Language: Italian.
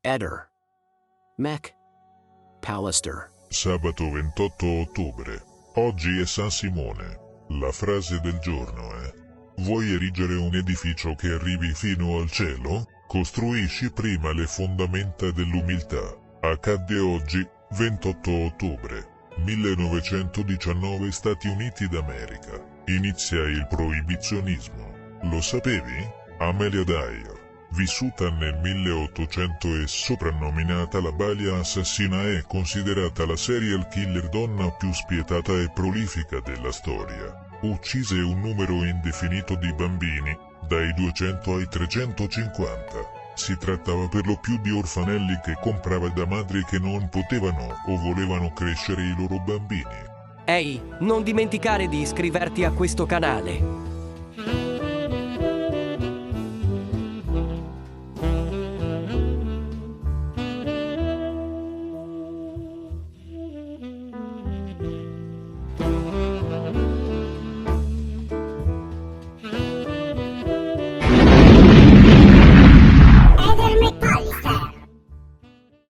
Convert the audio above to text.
Eder. Mac. Pallister. Sabato 28 ottobre. Oggi è San Simone. La frase del giorno è: vuoi erigere un edificio che arrivi fino al cielo? Costruisci prima le fondamenta dell'umiltà. Accadde oggi, 28 ottobre 1919, Stati Uniti d'America. Inizia il proibizionismo. Lo sapevi? Amelia Dyer, vissuta nel 1800 e soprannominata la balia assassina, è considerata la serial killer donna più spietata e prolifica della storia. Uccise un numero indefinito di bambini, dai 200 ai 350. Si trattava per lo più di orfanelli che comprava da madri che non potevano o volevano crescere i loro bambini. Ehi, non dimenticare di iscriverti a questo canale.